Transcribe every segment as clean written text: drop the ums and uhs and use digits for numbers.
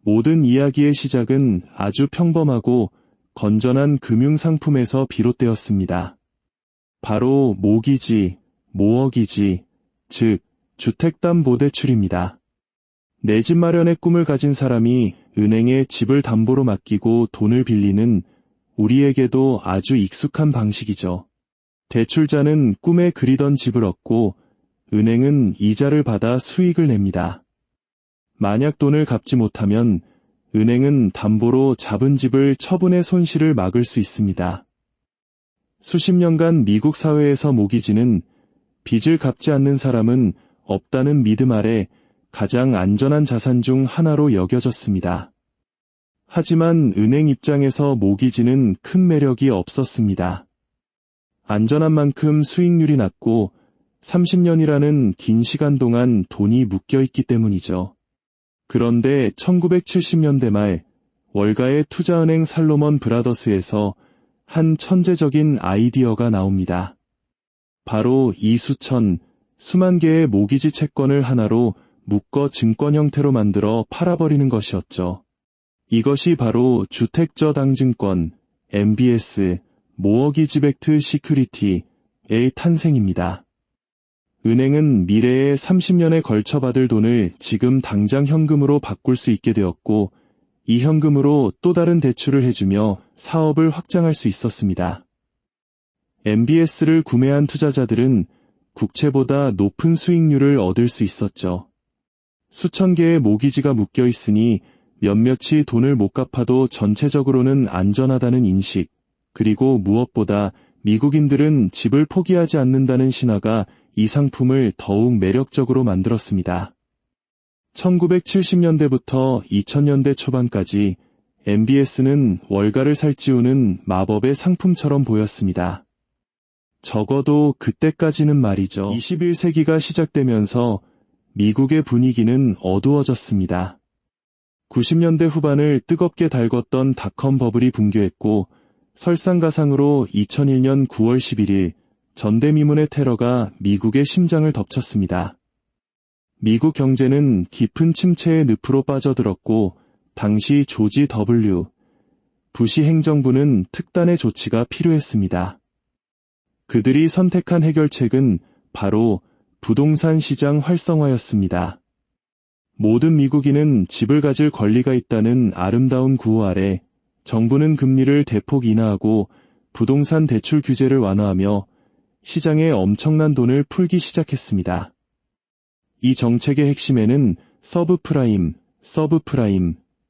모든 이야기의 시작은 아주 평범하고 건전한 금융상품에서 비롯되었습니다. 바로 모기지, 모어기지, 즉 주택담보대출입니다. 내 집 마련의 꿈을 가진 사람이 은행에 집을 담보로 맡기고 돈을 빌리는 우리에게도 아주 익숙한 방식이죠. 대출자는 꿈에 그리던 집을 얻고 은행은 이자를 받아 수익을 냅니다. 만약 돈을 갚지 못하면 은행은 담보로 잡은 집을 처분의 손실을 막을 수 있습니다. 수십 년간 미국 사회에서 모기지는 빚을 갚지 않는 사람은 없다는 믿음 아래 가장 안전한 자산 중 하나로 여겨졌습니다. 하지만 은행 입장에서 모기지는 큰 매력이 없었습니다. 안전한 만큼 수익률이 낮고 30년이라는 긴 시간 동안 돈이 묶여있기 때문이죠. 그런데 1970년대 말 월가의 투자은행 살로몬 브라더스에서 한 천재적인 아이디어가 나옵니다. 바로 이 수만 개의 모기지 채권을 하나로 묶어 증권 형태로 만들어 팔아버리는 것이었죠. 이것이 바로 주택저당증권, MBS, 모어기지백트 시큐리티의 탄생입니다. 은행은 미래에 30년에 걸쳐 받을 돈을 지금 당장 현금으로 바꿀 수 있게 되었고, 이 현금으로 또 다른 대출을 해주며 사업을 확장할 수 있었습니다. MBS를 구매한 투자자들은 국채보다 높은 수익률을 얻을 수 있었죠. 수천 개의 모기지가 묶여 있으니 몇몇이 돈을 못 갚아도 전체적으로는 안전하다는 인식, 그리고 무엇보다 미국인들은 집을 포기하지 않는다는 신화가 이 상품을 더욱 매력적으로 만들었습니다. 1970년대부터 2000년대 초반까지 MBS는 월가를 살찌우는 마법의 상품처럼 보였습니다. 적어도 그때까지는 말이죠. 21세기가 시작되면서 미국의 분위기는 어두워졌습니다. 90년대 후반을 뜨겁게 달궜던 닷컴 버블이 붕괴했고 설상가상으로 2001년 9월 11일 전대미문의 테러가 미국의 심장을 덮쳤습니다. 미국 경제는 깊은 침체의 늪으로 빠져들었고 당시 조지 W. 부시 행정부는 특단의 조치가 필요했습니다. 그들이 선택한 해결책은 바로 부동산 시장 활성화였습니다. 모든 미국인은 집을 가질 권리가 있다는 아름다운 구호 아래 정부는 금리를 대폭 인하하고 부동산 대출 규제를 완화하며 시장에 엄청난 돈을 풀기 시작했습니다. 이 정책의 핵심에는 서브프라임,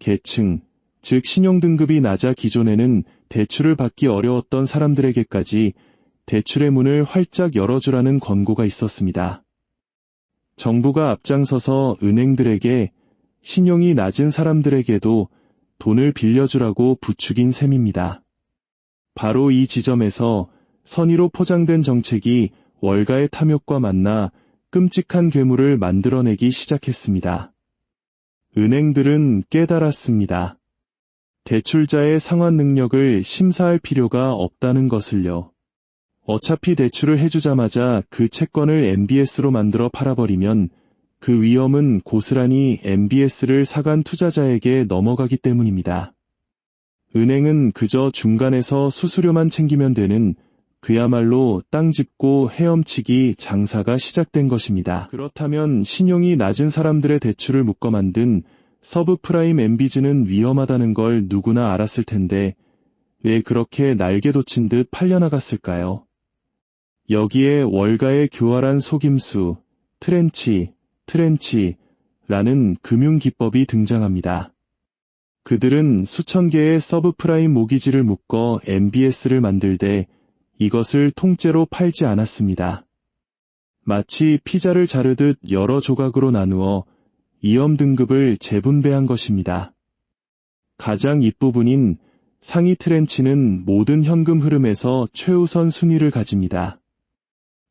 계층, 즉 신용등급이 낮아 기존에는 대출을 받기 어려웠던 사람들에게까지 대출의 문을 활짝 열어주라는 권고가 있었습니다. 정부가 앞장서서 은행들에게 신용이 낮은 사람들에게도 돈을 빌려주라고 부추긴 셈입니다. 바로 이 지점에서 선의로 포장된 정책이 월가의 탐욕과 만나 끔찍한 괴물을 만들어내기 시작했습니다. 은행들은 깨달았습니다. 대출자의 상환 능력을 심사할 필요가 없다는 것을요. 어차피 대출을 해주자마자 그 채권을 MBS로 만들어 팔아버리면 그 위험은 고스란히 MBS를 사간 투자자에게 넘어가기 때문입니다. 은행은 그저 중간에서 수수료만 챙기면 되는 그야말로 땅 짚고 헤엄치기 장사가 시작된 것입니다. 그렇다면 신용이 낮은 사람들의 대출을 묶어 만든 서브프라임 MBS는 위험하다는 걸 누구나 알았을 텐데 왜 그렇게 날개 돋친 듯 팔려나갔을까요? 여기에 월가의 교활한 속임수, 트렌치라는 금융기법이 등장합니다. 그들은 수천 개의 서브프라임 모기지를 묶어 MBS를 만들되 이것을 통째로 팔지 않았습니다. 마치 피자를 자르듯 여러 조각으로 나누어 위험 등급을 재분배한 것입니다. 가장 윗부분인 상위 트렌치는 모든 현금 흐름에서 최우선 순위를 가집니다.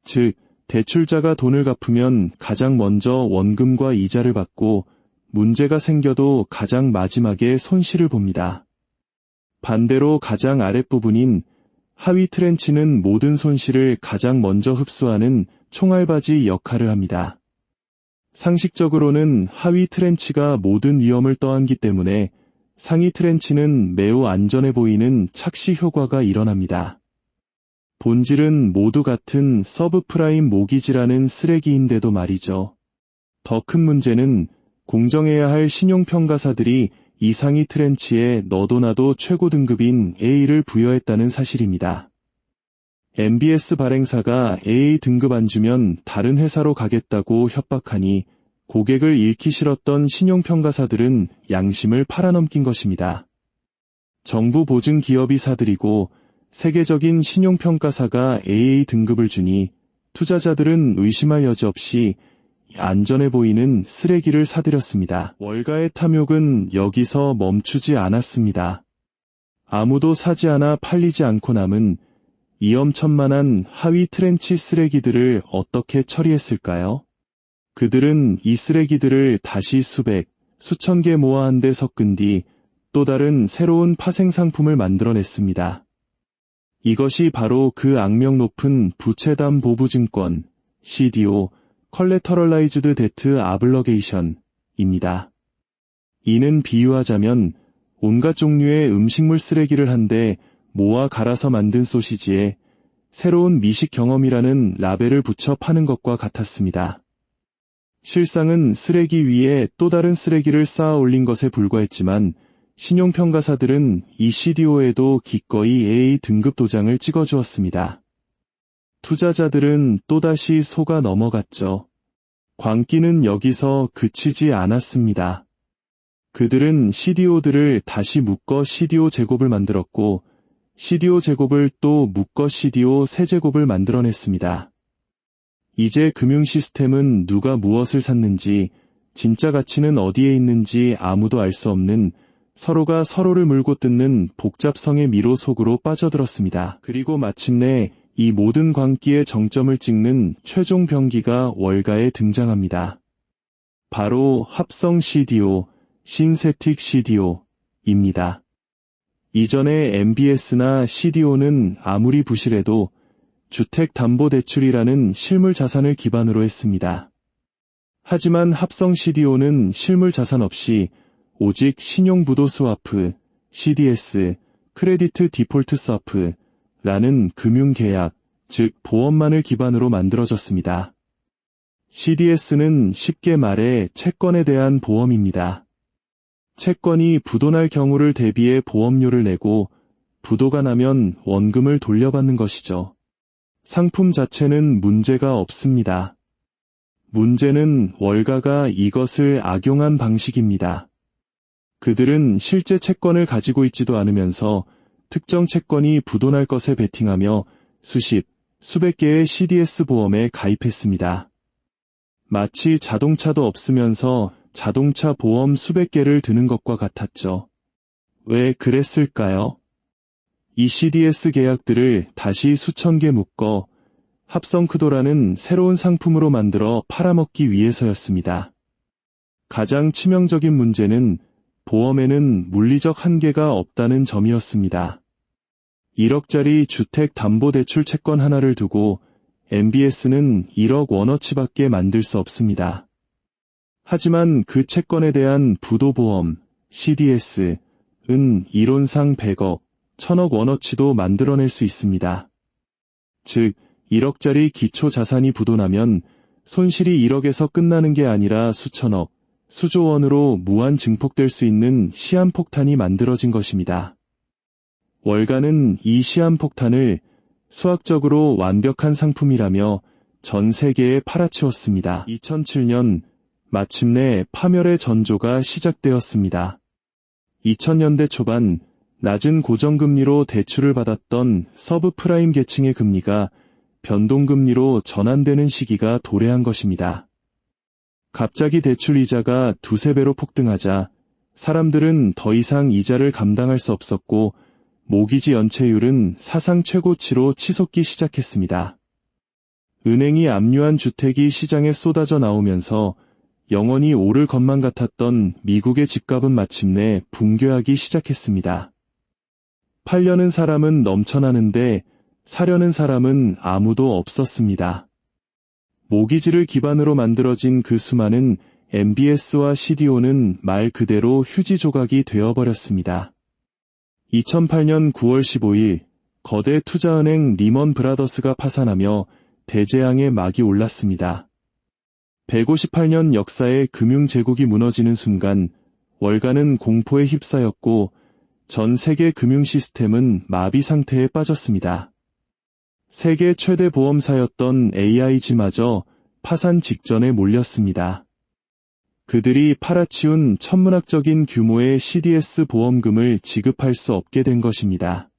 즉, 대출자가 돈을 갚으면 가장 먼저 원금과 이자를 받고 문제가 생겨도 가장 마지막에 손실을 봅니다. 반대로 가장 아랫부분인 하위 트렌치는 모든 손실을 가장 먼저 흡수하는 총알바지 역할을 합니다. 상식적으로는 하위 트렌치가 모든 위험을 떠안기 때문에 상위 트렌치는 매우 안전해 보이는 착시 효과가 일어납니다. 본질은 모두 같은 서브프라임 모기지라는 쓰레기인데도 말이죠. 더 큰 문제는 공정해야 할 신용평가사들이 이 상위 트렌치에 너도나도 최고 등급인 A를 부여했다는 사실입니다. MBS 발행사가 AA 등급 안 주면 다른 회사로 가겠다고 협박하니 고객을 잃기 싫었던 신용평가사들은 양심을 팔아넘긴 것입니다. 정부 보증 기업이 사들이고 세계적인 신용평가사가 AA 등급을 주니 투자자들은 의심할 여지 없이 안전해 보이는 쓰레기를 사들였습니다. 월가의 탐욕은 여기서 멈추지 않았습니다. 아무도 사지 않아 팔리지 않고 남은 위험천만한 하위 트렌치 쓰레기들을 어떻게 처리했을까요? 그들은 이 쓰레기들을 다시 수백, 수천 개 모아 한 데 섞은 뒤 또 다른 새로운 파생 상품을 만들어냈습니다. 이것이 바로 그 악명 높은 부채담보부증권, CDO, 컬래터럴라이즈드 데트 아블러게이션입니다. 이는 비유하자면 온갖 종류의 음식물 쓰레기를 한데 모아 갈아서 만든 소시지에 새로운 미식 경험이라는 라벨을 붙여 파는 것과 같았습니다. 실상은 쓰레기 위에 또 다른 쓰레기를 쌓아 올린 것에 불과했지만 신용평가사들은 이 CDO에도 기꺼이 AA 등급 도장을 찍어주었습니다. 투자자들은 또다시 속아 넘어갔죠. 광기는 여기서 그치지 않았습니다. 그들은 CDO들을 다시 묶어 CDO 제곱을 만들었고 CDO 제곱을 또 묶어 CDO 세제곱을 만들어냈습니다. 이제 금융 시스템은 누가 무엇을 샀는지, 진짜 가치는 어디에 있는지 아무도 알 수 없는 서로가 서로를 물고 뜯는 복잡성의 미로 속으로 빠져들었습니다. 그리고 마침내 이 모든 광기의 정점을 찍는 최종 병기가 월가에 등장합니다. 바로 합성 CDO, 신세틱 CDO입니다. 이전에 MBS나 CDO는 아무리 부실해도 주택담보대출이라는 실물 자산을 기반으로 했습니다. 하지만 합성 CDO는 실물 자산 없이 오직 신용부도 스와프, CDS, 크레디트 디폴트 스와프라는 금융계약, 즉 보험만을 기반으로 만들어졌습니다. CDS는 쉽게 말해 채권에 대한 보험입니다. 채권이 부도날 경우를 대비해 보험료를 내고 부도가 나면 원금을 돌려받는 것이죠. 상품 자체는 문제가 없습니다. 문제는 월가가 이것을 악용한 방식입니다. 그들은 실제 채권을 가지고 있지도 않으면서 특정 채권이 부도날 것에 베팅하며 수십, 수백 개의 CDS 보험에 가입했습니다. 마치 자동차도 없으면서 자동차 보험 수백 개를 드는 것과 같았죠. 왜 그랬을까요? 이 CDS 계약들을 다시 수천 개 묶어 합성크도라는 새로운 상품으로 만들어 팔아먹기 위해서였습니다. 가장 치명적인 문제는 보험에는 물리적 한계가 없다는 점이었습니다. 1억짜리 주택담보대출 채권 하나를 두고 MBS는 1억 원어치밖에 만들 수 없습니다. 하지만 그 채권에 대한 부도보험, CDS은 이론상 100억, 1000억 원어치도 만들어낼 수 있습니다. 즉, 1억짜리 기초자산이 부도나면 손실이 1억에서 끝나는 게 아니라 수천억, 수조 원으로 무한 증폭될 수 있는 시한폭탄이 만들어진 것입니다. 월가는 이 시한폭탄을 수학적으로 완벽한 상품이라며 전 세계에 팔아치웠습니다. 2007년 마침내 파멸의 전조가 시작되었습니다. 2000년대 초반 낮은 고정금리로 대출을 받았던 서브프라임 계층의 금리가 변동금리로 전환되는 시기가 도래한 것입니다. 갑자기 대출 이자가 두세 배로 폭등하자 사람들은 더 이상 이자를 감당할 수 없었고 모기지 연체율은 사상 최고치로 치솟기 시작했습니다. 은행이 압류한 주택이 시장에 쏟아져 나오면서 영원히 오를 것만 같았던 미국의 집값은 마침내 붕괴하기 시작했습니다. 팔려는 사람은 넘쳐나는데 사려는 사람은 아무도 없었습니다. 모기지를 기반으로 만들어진 그 수많은 MBS와 CDO는 말 그대로 휴지 조각이 되어버렸습니다. 2008년 9월 15일 거대 투자은행 리먼 브라더스가 파산하며 대재앙의 막이 올랐습니다. 158년 역사의 금융제국이 무너지는 순간 월가는 공포에 휩싸였고 전 세계 금융 시스템은 마비 상태에 빠졌습니다. 세계 최대 보험사였던 AIG마저 파산 직전에 몰렸습니다. 그들이 팔아치운 천문학적인 규모의 CDS 보험금을 지급할 수 없게 된 것입니다.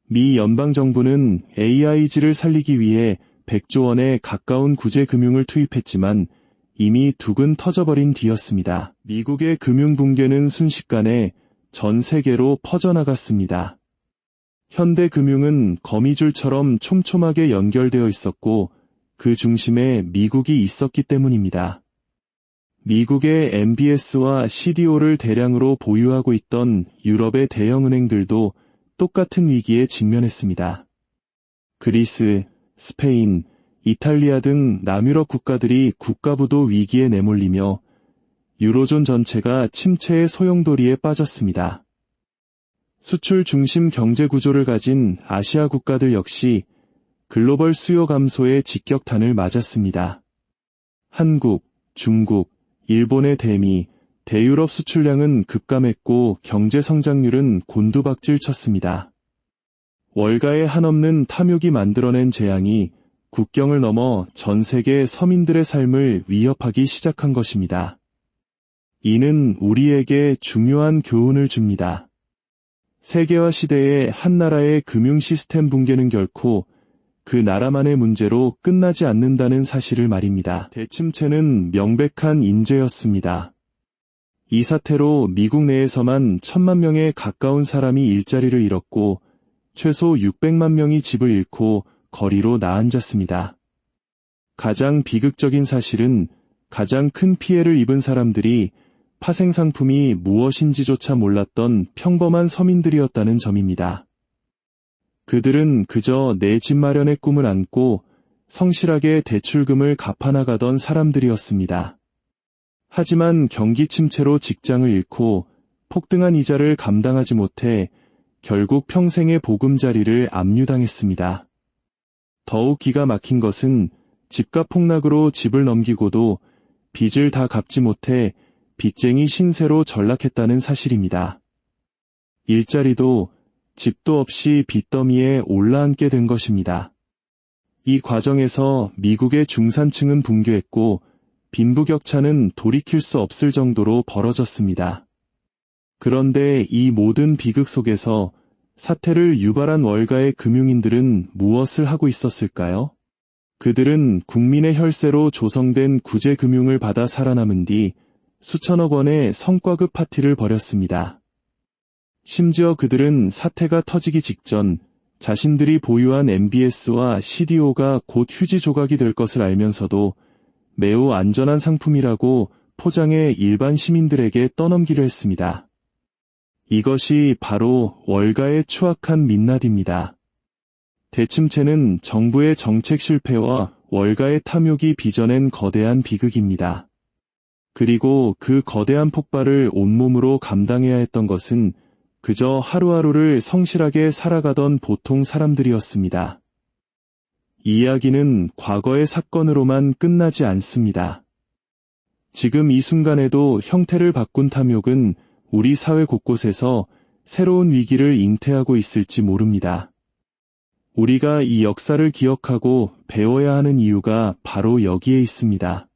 미 연방정부는 AIG를 살리기 위해 100조 원에 가까운 구제금융을 투입했지만 이미 둑은 터져버린 뒤였습니다. 미국의 금융 붕괴는 순식간에 전 세계로 퍼져나갔습니다. 현대금융은 거미줄처럼 촘촘하게 연결되어 있었고 그 중심에 미국이 있었기 때문입니다. 미국의 MBS와 CDO를 대량으로 보유하고 있던 유럽의 대형은행들도 똑같은 위기에 직면했습니다. 그리스, 스페인, 이탈리아 등 남유럽 국가들이 국가부도 위기에 내몰리며 유로존 전체가 침체의 소용돌이에 빠졌습니다. 수출 중심 경제 구조를 가진 아시아 국가들 역시 글로벌 수요 감소의 직격탄을 맞았습니다. 한국, 중국, 일본의 대미, 대유럽 수출량은 급감했고 경제 성장률은 곤두박질 쳤습니다. 월가의 한없는 탐욕이 만들어낸 재앙이 국경을 넘어 전 세계 서민들의 삶을 위협하기 시작한 것입니다. 이는 우리에게 중요한 교훈을 줍니다. 세계화 시대의 한 나라의 금융 시스템 붕괴는 결코 그 나라만의 문제로 끝나지 않는다는 사실을 말입니다. 대침체는 명백한 인재였습니다. 이 사태로 미국 내에서만 1000만 명에 가까운 사람이 일자리를 잃었고 최소 600만 명이 집을 잃고 거리로 나앉았습니다. 가장 비극적인 사실은 가장 큰 피해를 입은 사람들이 파생상품이 무엇인지조차 몰랐던 평범한 서민들이었다는 점입니다. 그들은 그저 내 집 마련의 꿈을 안고 성실하게 대출금을 갚아나가던 사람들이었습니다. 하지만 경기 침체로 직장을 잃고 폭등한 이자를 감당하지 못해 결국 평생의 보금자리를 압류당했습니다. 더욱 기가 막힌 것은 집값 폭락으로 집을 넘기고도 빚을 다 갚지 못해 빚쟁이 신세로 전락했다는 사실입니다. 일자리도 집도 없이 빚더미에 올라앉게 된 것입니다. 이 과정에서 미국의 중산층은 붕괴했고 빈부격차는 돌이킬 수 없을 정도로 벌어졌습니다. 그런데 이 모든 비극 속에서 사태를 유발한 월가의 금융인들은 무엇을 하고 있었을까요? 그들은 국민의 혈세로 조성된 구제금융을 받아 살아남은 뒤 수천억 원의 성과급 파티를 벌였습니다. 심지어 그들은 사태가 터지기 직전 자신들이 보유한 MBS와 CDO가 곧 휴지 조각이 될 것을 알면서도 매우 안전한 상품이라고 포장해 일반 시민들에게 떠넘기려 했습니다. 이것이 바로 월가의 추악한 민낯입니다. 대침체는 정부의 정책 실패와 월가의 탐욕이 빚어낸 거대한 비극입니다. 그리고 그 거대한 폭발을 온몸으로 감당해야 했던 것은 그저 하루하루를 성실하게 살아가던 보통 사람들이었습니다. 이 이야기는 과거의 사건으로만 끝나지 않습니다. 지금 이 순간에도 형태를 바꾼 탐욕은 우리 사회 곳곳에서 새로운 위기를 잉태하고 있을지 모릅니다. 우리가 이 역사를 기억하고 배워야 하는 이유가 바로 여기에 있습니다.